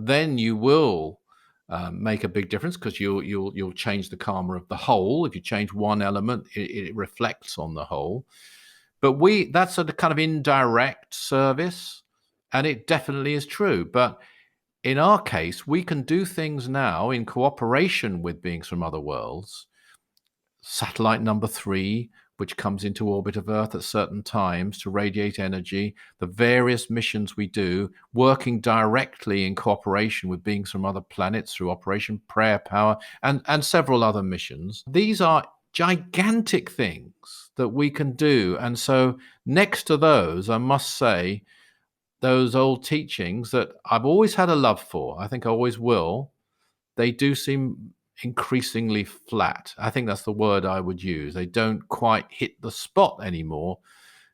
then you will make a big difference, because you'll change the karma of the whole. If you change one element, it reflects on the whole. But that's a kind of indirect service, and it definitely is true. But in our case, we can do things now in cooperation with beings from other worlds. Satellite number 3, which comes into orbit of Earth at certain times to radiate energy, the various missions we do, working directly in cooperation with beings from other planets through Operation Prayer Power and several other missions. These are gigantic things that we can do. And so next to those, I must say, those old teachings that I've always had a love for, I think I always will, they do seem increasingly flat. I think that's the word I would use. They don't quite hit the spot anymore,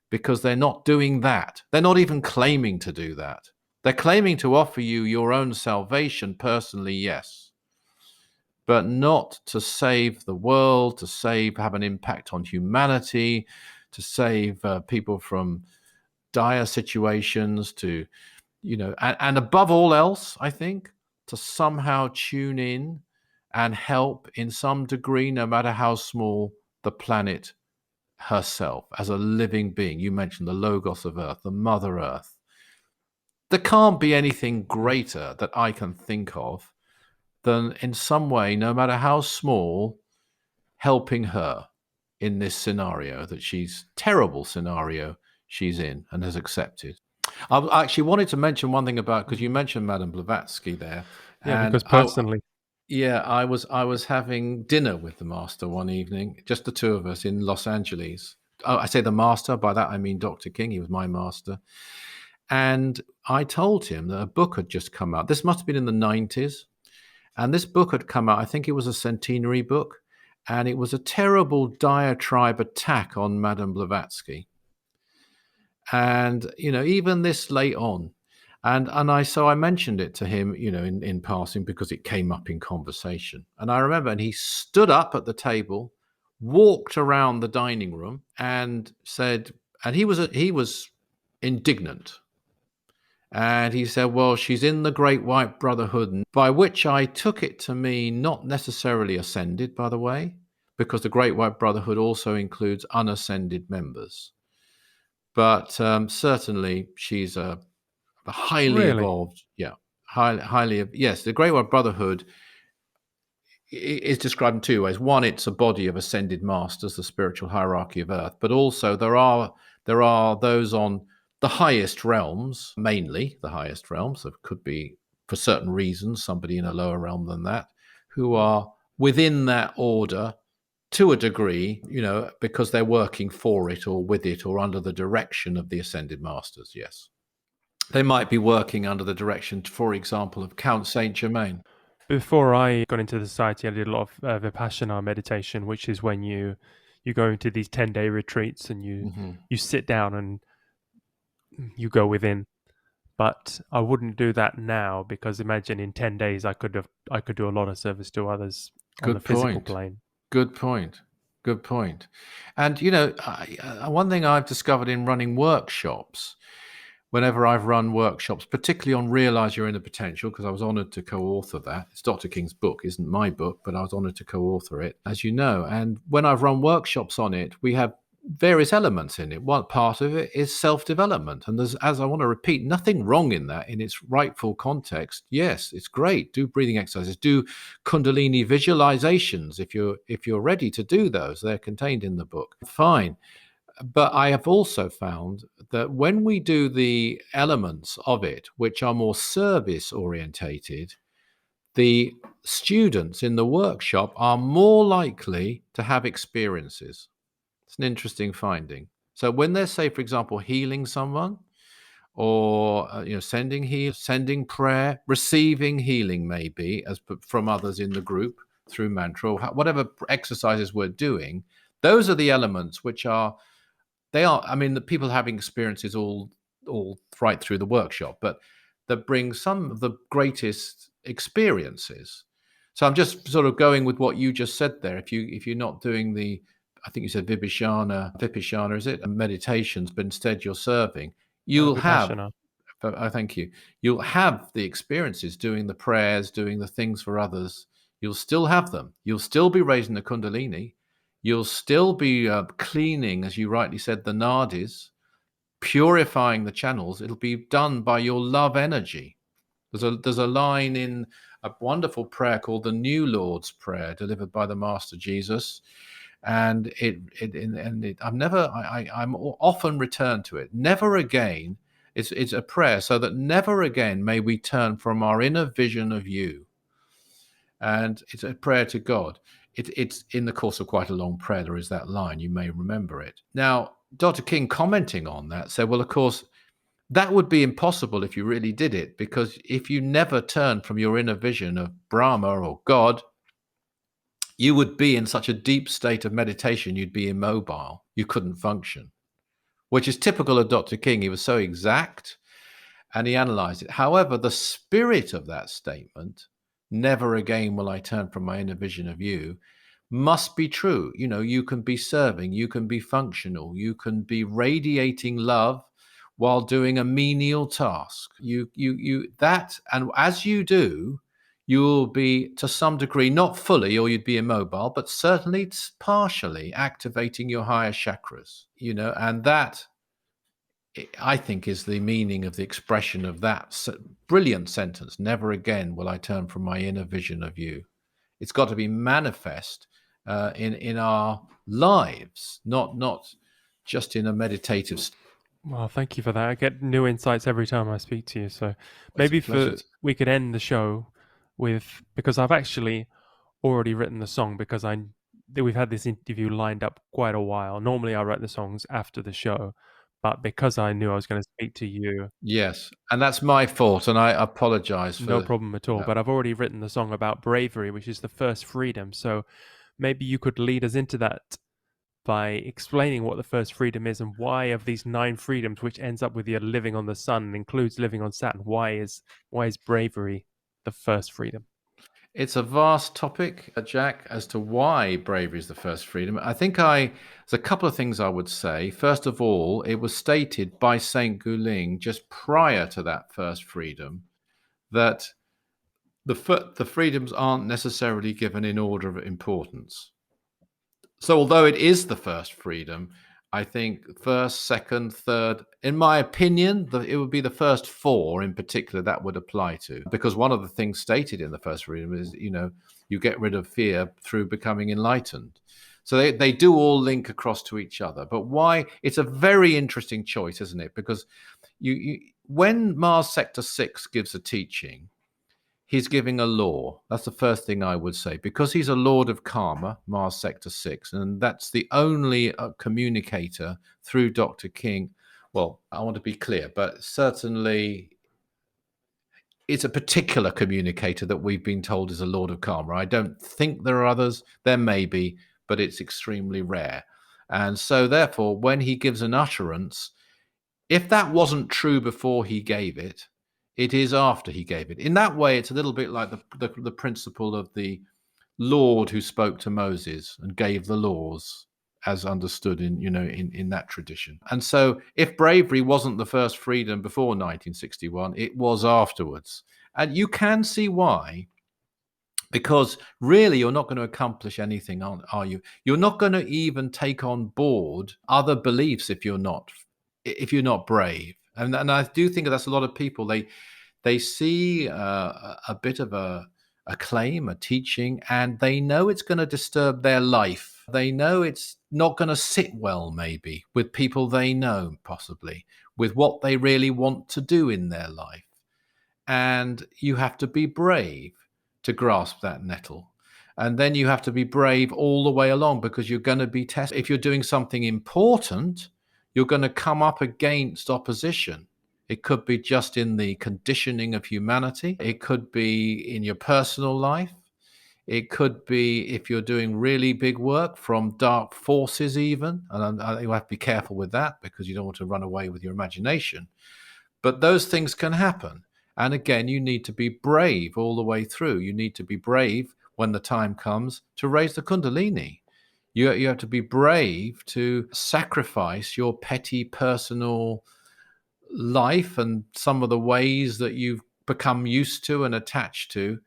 because they're not doing that. They're not even claiming to do that. They're claiming to offer you your own salvation personally, yes, but not to save the world, to have an impact on humanity, to save people from dire situations, to, and above all else, I think, to somehow tune in and help in some degree, no matter how small, the planet herself as a living being. You mentioned the Logos of Earth, the Mother Earth. There can't be anything greater that I can think of than, in some way, no matter how small, helping her in this scenario terrible scenario she's in and has accepted. I actually wanted to mention one thing about, because you mentioned Madame Blavatsky there. Yeah, because personally. I was having dinner with the master one evening, just the two of us in Los Angeles. Oh, I say the master, by that I mean Dr. King. He was my master. And I told him that a book had just come out. This must have been in the 90s. And this book had come out, I think it was a centenary book, and it was a terrible diatribe attack on Madame Blavatsky. And, even this late on. So I mentioned it to him, in passing, because it came up in conversation. And I remember, and he stood up at the table, walked around the dining room, and said, and he was indignant. And he said, well, she's in the Great White Brotherhood, by which I took it to mean not necessarily ascended, by the way, because the Great White Brotherhood also includes unascended members. But certainly she's a highly evolved, highly, yes. The Great White Brotherhood is described in two ways. One, it's a body of ascended masters, the spiritual hierarchy of Earth, but also there are those on the highest realms, mainly the highest realms. There could be, for certain reasons, somebody in a lower realm than that, who are within that order to a degree, because they're working for it or with it or under the direction of the ascended masters. Yes. They might be working under the direction, for example, of Count Saint Germain. Before I got into the society, I did a lot of Vipassana meditation, which is when you go into these 10-day retreats and you sit down and you go within. But I wouldn't do that now, because imagine in 10 days I could do a lot of service to others on the physical plane. Good point. And one thing I've discovered in running workshops, whenever I've run workshops, particularly on Realize Your Inner Potential, because I was honored to co-author that. It's Dr. King's book, isn't my book, but I was honored to co-author it, as you know. And when I've run workshops on it, we have various elements in it. One part of it is self-development. And there's, as I want to repeat, nothing wrong in that in its rightful context. Yes, it's great. Do breathing exercises, do Kundalini visualizations if you're ready to do those. They're contained in the book. Fine. But I have also found that when we do the elements of it, which are more service orientated, the students in the workshop are more likely to have experiences. It's an interesting finding. So when they're, say, for example, healing someone, or sending prayer, receiving healing, maybe as from others in the group through mantra, or whatever exercises we're doing, those are the elements which are. The people having experiences all right through the workshop, but that bring some of the greatest experiences. So I'm just sort of going with what you just said there. If you're not doing the, I think you said Vipassana, is it? Meditations, but instead you're serving, you'll have. Thank you. You'll have the experiences doing the prayers, doing the things for others. You'll still have them. You'll still be raising the Kundalini. You'll still be cleaning, as you rightly said, the nadis, purifying the channels. It'll be done by your love energy. There's a line in a wonderful prayer called the New Lord's Prayer, delivered by the Master Jesus, and I'm often returned to it. Never again. It's a prayer so that never again may we turn from our inner vision of you. And it's a prayer to God. It's in the course of quite a long prayer. There is that line. You may remember it. Now, Dr. King, commenting on that, said, well, of course, that would be impossible if you really did it, because if you never turned from your inner vision of Brahma or God, you would be in such a deep state of meditation, you'd be immobile. You couldn't function, which is typical of Dr. King. He was so exact, and he analyzed it. However, the spirit of that statement, never again will I turn from my inner vision of you, must be true. You can be serving, you can be functional, you can be radiating love while doing a menial task. And as you do, you'll be, to some degree, not fully, or you'd be immobile, but certainly partially activating your higher chakras, and that, I think, is the meaning of the expression of that brilliant sentence: never again will I turn from my inner vision of you. It's got to be manifest in our lives, not just in a meditative state. Well, thank you for that. I get new insights every time I speak to you. So maybe we could end the show with, because I've actually already written the song, because we've had this interview lined up quite a while. Normally I write the songs after the show, but because I knew I was going to speak to you. Yes, and that's my fault, and I apologize for no problem at all. that. But I've already written the song about bravery, which is the first freedom. So maybe you could lead us into that by explaining what the first freedom is, and why, of these 9 freedoms, which ends up with you living on the sun and includes living on Saturn, why is bravery the first freedom? It's a vast topic, Jack, as to why bravery is the first freedom. I think there's a couple of things I would say. First of all, it was stated by Saint Guling just prior to that first freedom that the freedoms aren't necessarily given in order of importance. So although it is the first freedom, I think first, second, third, in my opinion, it would be the first 4 in particular that would apply to. Because one of the things stated in the first freedom is, you get rid of fear through becoming enlightened. So they do all link across to each other. But why? It's a very interesting choice, isn't it? Because when Mars Sector 6 gives a teaching, he's giving a law. That's the first thing I would say. Because he's a lord of karma, Mars Sector 6, and that's the only communicator through Dr. King. Well, I want to be clear, but certainly it's a particular communicator that we've been told is a lord of karma. I don't think there are others. There may be, but it's extremely rare. And so therefore, when he gives an utterance, if that wasn't true before he gave it, it is after he gave it. In that way, it's a little bit like the principle of the Lord who spoke to Moses and gave the laws, as understood in that tradition. And so if bravery wasn't the first freedom before 1961, it was afterwards. And you can see why. Because really, you're not going to accomplish anything, are you? You're not going to even take on board other beliefs if you're not brave. And I do think that's a lot of people. They see a bit of a claim, a teaching, and they know it's going to disturb their life. They know it's not going to sit well, maybe, with people they know, possibly, with what they really want to do in their life. And you have to be brave to grasp that nettle. And then you have to be brave all the way along, because you're going to be tested. If you're doing something important, you're going to come up against opposition. It could be just in the conditioning of humanity. It could be in your personal life. It could be if you're doing really big work from dark forces even. And you have to be careful with that, because you don't want to run away with your imagination. But those things can happen. And again, you need to be brave all the way through. You need to be brave when the time comes to raise the Kundalini. You have to be brave to sacrifice your petty personal life and some of the ways that you've become used to and attached to.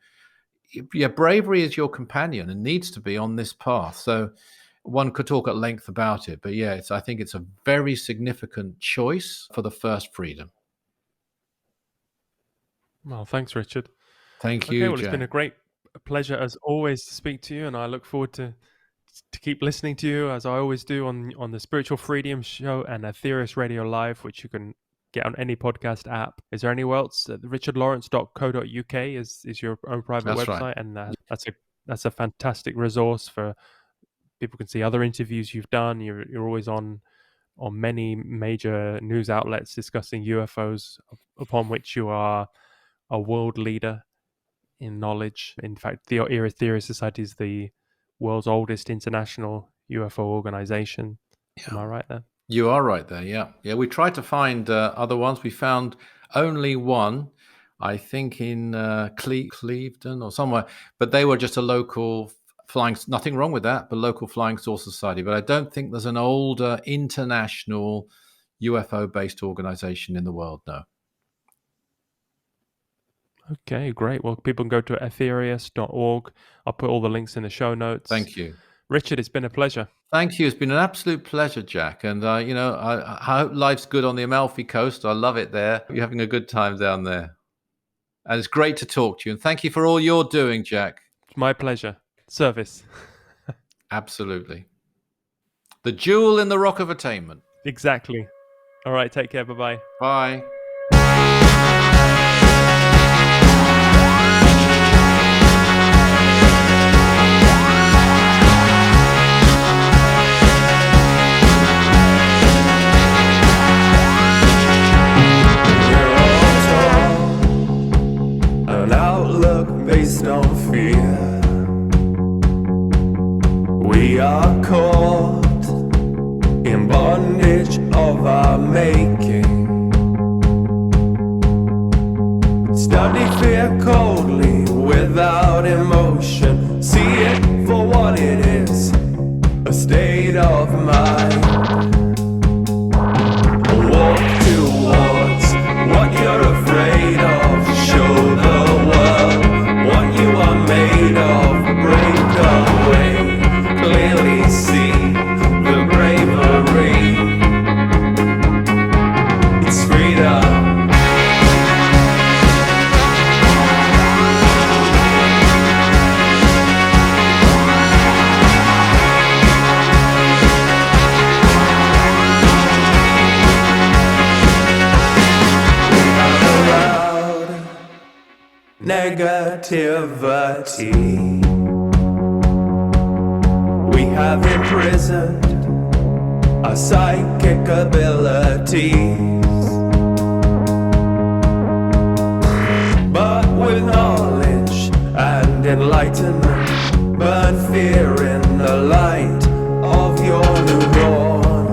Yeah, bravery is your companion and needs to be on this path. So one could talk at length about it. But yeah, I think it's a very significant choice for the first freedom. Well, thanks, Richard. Thank you, Jack. It's been a great pleasure as always to speak to you, and I look forward to keep listening to you, as I always do, on the Spiritual Freedom Show and Aetherius Radio Live, which you can get on any podcast app. Is there anywhere else? richardlawrence.co.uk is your own private website, right. And that's a fantastic resource for people. Can see other interviews you've done. You're always on many major news outlets discussing UFOs, upon which you are a world leader in knowledge. In fact, the Aetherius Society is the world's oldest international UFO organization. Yeah. Am I right there? You are right there, yeah. Yeah, we tried to find other ones. We found only one, I think in Clevedon or somewhere, but they were just a local nothing wrong with that, but local Flying Saucer Society. But I don't think there's an older international UFO-based organization in the world, no. Okay, great. Well, people can go to aetherius.org. I'll put all the links in the show notes. Thank you. Richard, it's been a pleasure. Thank you. It's been an absolute pleasure, Jack. And, I hope life's good on the Amalfi Coast. I love it there. You're having a good time down there. And it's great to talk to you. And thank you for all you're doing, Jack. It's my pleasure. Service. Absolutely. The jewel in the rock of attainment. Exactly. All right, take care. Bye-bye. Bye. An outlook based on fear. We are caught in bondage of our making. Study fear coldly without emotion. See it for what it is, a state of mind. Walk towards what you're afraid of. Show the world what you are made of. Break away, clearly see the bravery. It's freedom. Negativity. We have imprisoned our psychic abilities, but with knowledge and enlightenment, burn fear in the light of your new dawn.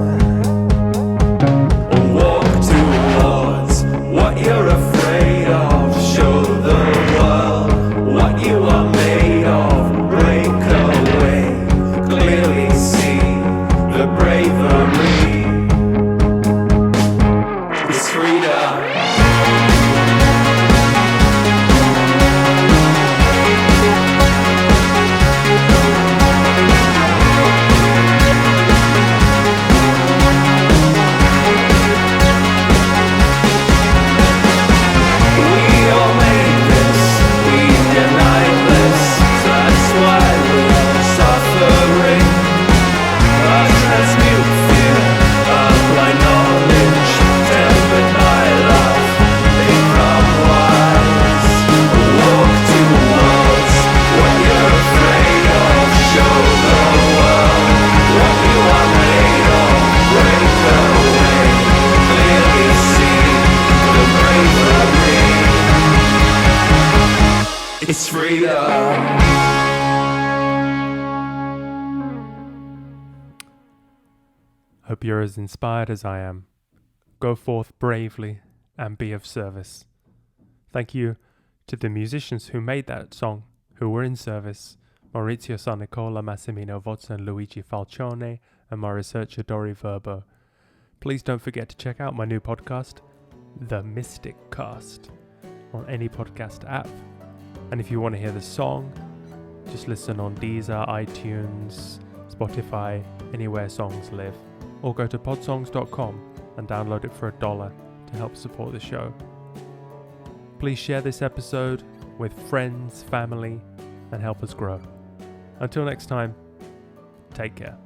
Walk towards what you're afraid of. Show the world what you are made of. Break away, clearly see the bravery. It's freedom. It's freedom. Hope you're as inspired as I am. Go forth bravely and be of service. Thank you to the musicians who made that song, who were in service: Maurizio Sanicola, Massimino Vozza, and Luigi Falcione, and my researcher Dori Verbo. Please don't forget to check out my new podcast, The Mystic Cast, on any podcast app. And if you want to hear the song, just listen on Deezer, iTunes, Spotify, anywhere songs live. Or go to podsongs.com and download it for $1 to help support the show. Please share this episode with friends, family, and help us grow. Until next time, take care.